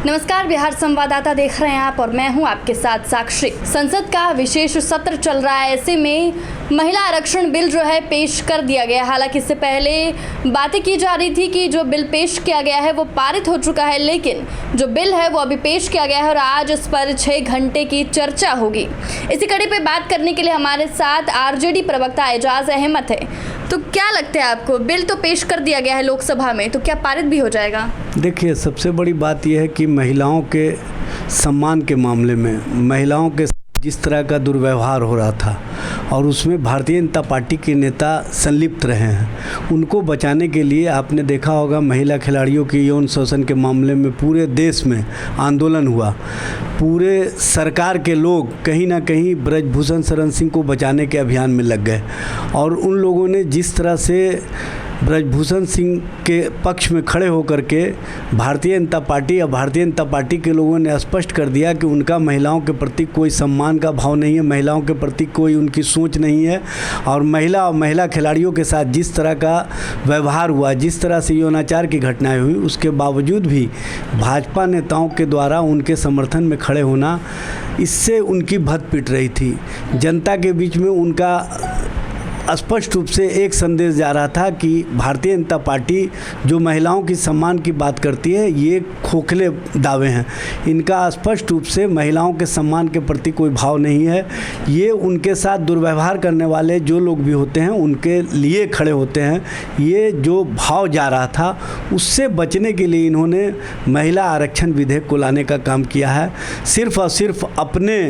नमस्कार, बिहार संवाददाता देख रहे हैं आप और मैं हूं आपके साथ साक्षी। संसद का विशेष सत्र चल रहा है, ऐसे में महिला आरक्षण बिल जो है पेश कर दिया गया। हालांकि इससे पहले बातें की जा रही थी कि जो बिल पेश किया गया है वो पारित हो चुका है, लेकिन जो बिल है वो अभी पेश किया गया है और आज इस पर 6 घंटे की चर्चा होगी। इसी कड़ी पे बात करने के लिए हमारे साथ आरजेडी प्रवक्ता एजाज अहमद है। तो क्या लगता है आपको, बिल तो पेश कर दिया गया है लोकसभा में, तो क्या पारित भी हो जाएगा? देखिए, सबसे बड़ी बात यह है कि महिलाओं के सम्मान के मामले में महिलाओं के जिस तरह का दुर्व्यवहार हो रहा था और उसमें भारतीय जनता पार्टी के नेता संलिप्त रहे हैं, उनको बचाने के लिए आपने देखा होगा महिला खिलाड़ियों की यौन शोषण के मामले में पूरे देश में आंदोलन हुआ। पूरे सरकार के लोग कहीं ना कहीं ब्रजभूषण शरण सिंह को बचाने के अभियान में लग गए और उन लोगों ने जिस तरह से ब्रजभूषण सिंह के पक्ष में खड़े होकर के भारतीय जनता पार्टी के लोगों ने स्पष्ट कर दिया कि उनका महिलाओं के प्रति कोई सम्मान का भाव नहीं है, महिलाओं के प्रति कोई उनकी सोच नहीं है। और महिला खिलाड़ियों के साथ जिस तरह का व्यवहार हुआ, जिस तरह से यौनाचार की घटनाएं हुई, उसके बावजूद भी भाजपा नेताओं के द्वारा उनके समर्थन में खड़े होना, इससे उनकी भद्द पिट रही थी। जनता के बीच में उनका स्पष्ट रूप से एक संदेश जा रहा था कि भारतीय जनता पार्टी जो महिलाओं की सम्मान की बात करती है, ये खोखले दावे हैं। इनका स्पष्ट रूप से महिलाओं के सम्मान के प्रति कोई भाव नहीं है। ये उनके साथ दुर्व्यवहार करने वाले जो लोग भी होते हैं उनके लिए खड़े होते हैं। ये जो भाव जा रहा था उससे बचने के लिए इन्होंने महिला आरक्षण विधेयक को लाने का काम किया है। सिर्फ और सिर्फ अपने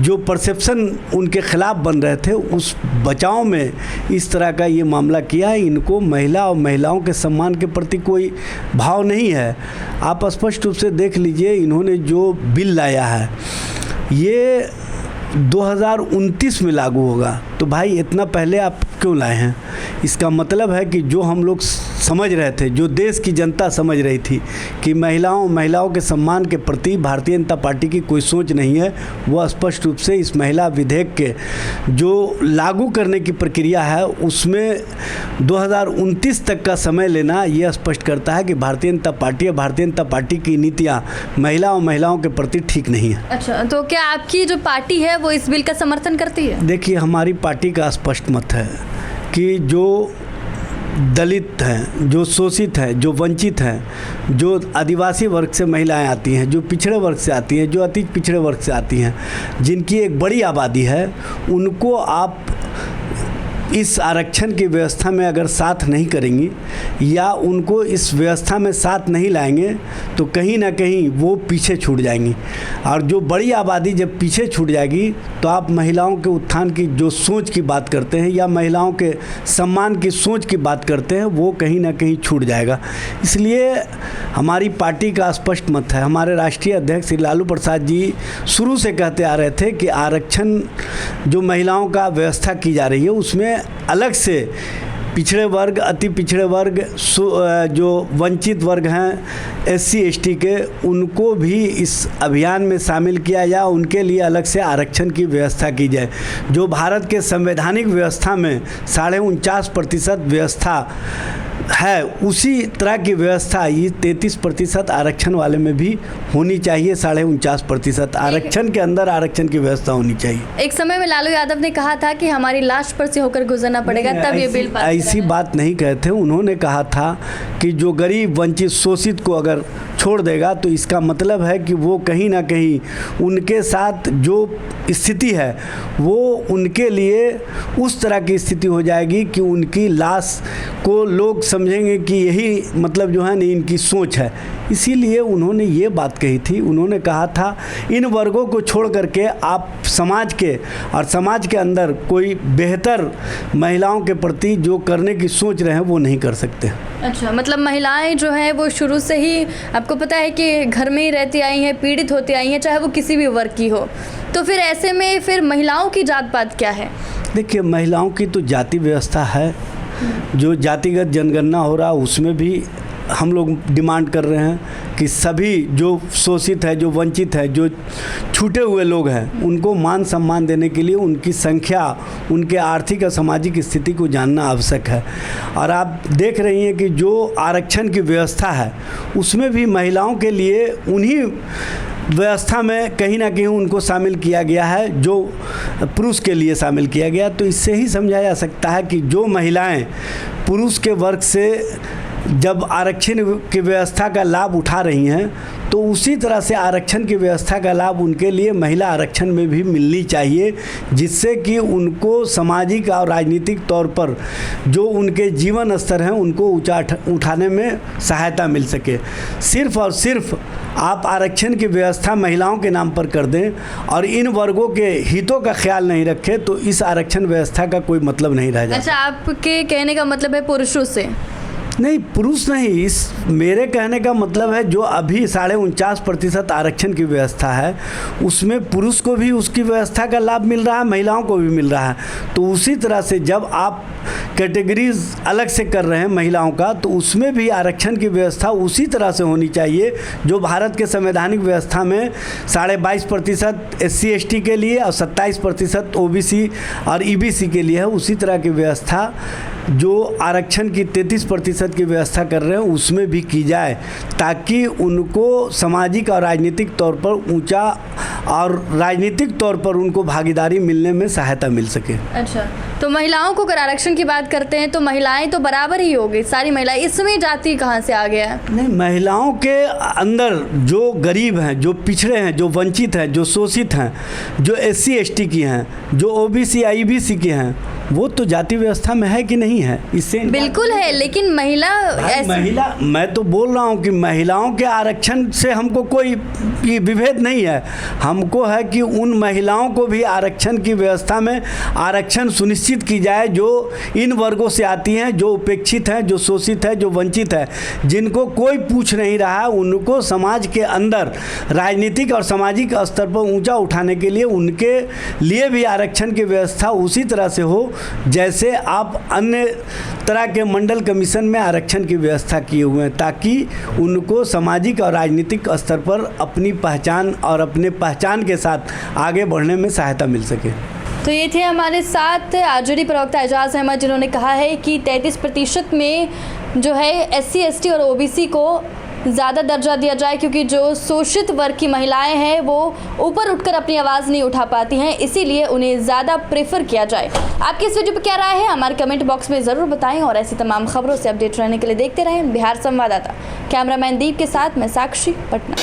जो परसेप्शन उनके खिलाफ बन रहे थे उस बचाव में इस तरह का ये मामला किया है। इनको महिला और महिलाओं के सम्मान के प्रति कोई भाव नहीं है। आप स्पष्ट रूप से देख लीजिए, इन्होंने जो बिल लाया है ये 2029 में लागू होगा। तो भाई इतना पहले आप क्यों लाए हैं? इसका मतलब है कि जो हम लोग समझ रहे थे, जो देश की जनता समझ रही थी कि महिलाओं के सम्मान के प्रति भारतीय जनता पार्टी की कोई सोच नहीं है, वो स्पष्ट रूप से इस महिला विधेयक के जो लागू करने की प्रक्रिया है उसमें 2029 तक का समय लेना ये स्पष्ट करता है कि भारतीय जनता पार्टी की नीतियाँ महिलाओं के प्रति ठीक नहीं है। अच्छा, तो क्या आपकी जो पार्टी है वो इस बिल का समर्थन करती है? देखिए, हमारी पार्टी का स्पष्ट मत है कि जो दलित हैं, जो शोषित हैं, जो वंचित हैं, जो आदिवासी वर्ग से महिलाएं आती हैं, जो पिछड़े वर्ग से आती हैं, जो अति पिछड़े वर्ग से आती हैं, जिनकी एक बड़ी आबादी है, उनको आप इस आरक्षण की व्यवस्था में अगर साथ नहीं करेंगी या उनको इस व्यवस्था में साथ नहीं लाएंगे तो कहीं ना कहीं वो पीछे छूट जाएंगी। और जो बड़ी आबादी जब पीछे छूट जाएगी तो आप महिलाओं के उत्थान की जो सोच की बात करते हैं या महिलाओं के सम्मान की सोच की बात करते हैं वो कहीं ना कहीं छूट जाएगा। इसलिए हमारी पार्टी का स्पष्ट मत है। हमारे राष्ट्रीय अध्यक्ष श्री लालू प्रसाद जी शुरू से कहते आ रहे थे कि आरक्षण जो महिलाओं का व्यवस्था की जा रही है उसमें अलग से पिछड़े वर्ग, अति पिछड़े वर्ग, जो वंचित वर्ग हैं, SC ST के, उनको भी इस अभियान में शामिल किया जाए, उनके लिए अलग से आरक्षण की व्यवस्था की जाए। जो भारत के संवैधानिक व्यवस्था में 49.5% व्यवस्था है, उसी तरह की व्यवस्था ये 33% आरक्षण वाले में भी होनी चाहिए। 49.5% आरक्षण के अंदर आरक्षण की व्यवस्था होनी चाहिए। एक समय में लालू यादव ने कहा था कि हमारी लाश पर से होकर गुजरना पड़ेगा, तब ये बिल पास। ऐसी बात नहीं कहे थे। उन्होंने कहा था कि जो गरीब, वंचित, शोषित को अगर छोड़ देगा तो इसका मतलब है कि वो कहीं ना कहीं उनके साथ जो स्थिति है वो उनके लिए उस तरह की स्थिति हो जाएगी कि उनकी लाश को लोग समझेंगे कि यही मतलब जो है ना इनकी सोच है। इसीलिए उन्होंने ये बात कही थी। उन्होंने कहा था इन वर्गों को छोड़ करके आप समाज के अंदर कोई बेहतर महिलाओं के प्रति जो करने की सोच रहे हैं वो नहीं कर सकते। अच्छा, मतलब महिलाएं जो हैं वो शुरू से ही आपको पता है कि घर में ही रहती आई हैं, पीड़ित होती आई हैं, चाहे वो किसी भी वर्ग की हो। तो फिर ऐसे में फिर महिलाओं की जात पात क्या है? देखिए, महिलाओं की तो जाति व्यवस्था है। जो जातिगत जनगणना हो रहा उसमें भी हम लोग डिमांड कर रहे हैं कि सभी जो शोषित है, जो वंचित है, जो छूटे हुए लोग हैं, उनको मान सम्मान देने के लिए उनकी संख्या, उनके आर्थिक और सामाजिक स्थिति को जानना आवश्यक है। और आप देख रही हैं कि जो आरक्षण की व्यवस्था है उसमें भी महिलाओं के लिए उन्हीं व्यवस्था में कहीं ना कहीं उनको शामिल किया गया है जो पुरुष के लिए शामिल किया गया। तो इससे ही समझा जा सकता है कि जो महिलाएं पुरुष के वर्ग से जब आरक्षण की व्यवस्था का लाभ उठा रही हैं, तो उसी तरह से आरक्षण की व्यवस्था का लाभ उनके लिए महिला आरक्षण में भी मिलनी चाहिए, जिससे कि उनको सामाजिक और राजनीतिक तौर पर जो उनके जीवन स्तर हैं उनको ऊंचा उठाने में सहायता मिल सके। सिर्फ और सिर्फ आप आरक्षण की व्यवस्था महिलाओं के नाम पर कर दें और इन वर्गों के हितों का ख्याल नहीं रखें तो इस आरक्षण व्यवस्था का कोई मतलब नहीं रह जाता। अच्छा, आपके कहने का मतलब है पुरुषों से? नहीं, पुरुष नहीं, इस मेरे कहने का मतलब है जो अभी 49.5% आरक्षण की व्यवस्था है उसमें पुरुष को भी उसकी व्यवस्था का लाभ मिल रहा है, महिलाओं को भी मिल रहा है। तो उसी तरह से जब आप कैटेगरीज अलग से कर रहे हैं महिलाओं का, तो उसमें भी आरक्षण की व्यवस्था उसी तरह से होनी चाहिए जो भारत के संवैधानिक व्यवस्था में 22.5% SC ST के लिए और 27% OBC और EBC के लिए है। उसी तरह की व्यवस्था जो आरक्षण की 33% की व्यवस्था कर रहे हैं उसमें भी की जाए, ताकि उनको सामाजिक और राजनीतिक तौर पर ऊंचा और राजनीतिक तौर पर उनको भागीदारी मिलने में सहायता मिल सके। अच्छा, तो महिलाओं को अगर आरक्षण की बात करते हैं तो महिलाएं तो बराबर ही होगी, सारी महिलाएं, इसमें जाति कहाँ से आ गया है? नहीं, महिलाओं के अंदर जो गरीब हैं, जो पिछड़े हैं, जो वंचित हैं, जो शोषित हैं, जो SC ST की हैं, जो OBC या EBC की हैं, वो तो जाति व्यवस्था में है कि नहीं है? इससे बिल्कुल है, लेकिन महिला मैं तो बोल रहा हूँ कि महिलाओं के आरक्षण से हमको कोई विभेद नहीं है। हमको है कि उन महिलाओं को भी आरक्षण की व्यवस्था में आरक्षण सुनिश्चित की जाए जो इन वर्गों से आती हैं, जो उपेक्षित हैं, जो शोषित है, जो वंचित है, जिनको कोई पूछ नहीं रहा है। उनको समाज के अंदर राजनीतिक और सामाजिक स्तर पर ऊंचा उठाने के लिए उनके लिए भी आरक्षण की व्यवस्था उसी तरह से हो जैसे आप अन्य तरह के मंडल कमीशन में आरक्षण की व्यवस्था किए हुए हैं, ताकि उनको सामाजिक और राजनीतिक स्तर पर अपनी पहचान और अपने पहचान के साथ आगे बढ़ने में सहायता मिल सके। तो ये थे हमारे साथ आरजेडी प्रवक्ता एजाज अहमद, जिन्होंने कहा है कि 33% में जो है SC ST और OBC को ज़्यादा दर्जा दिया जाए, क्योंकि जो शोषित वर्ग की महिलाएं हैं वो ऊपर उठकर अपनी आवाज़ नहीं उठा पाती हैं, इसीलिए उन्हें ज़्यादा प्रेफर किया जाए। आपकी इस वीडियो पर क्या राय है हमारे कमेंट बॉक्स में ज़रूर बताएं और ऐसी तमाम खबरों से अपडेट रहने के लिए देखते रहें बिहार संवाददाता। कैमरामैन दीप के साथ मैं साक्षी, पटना।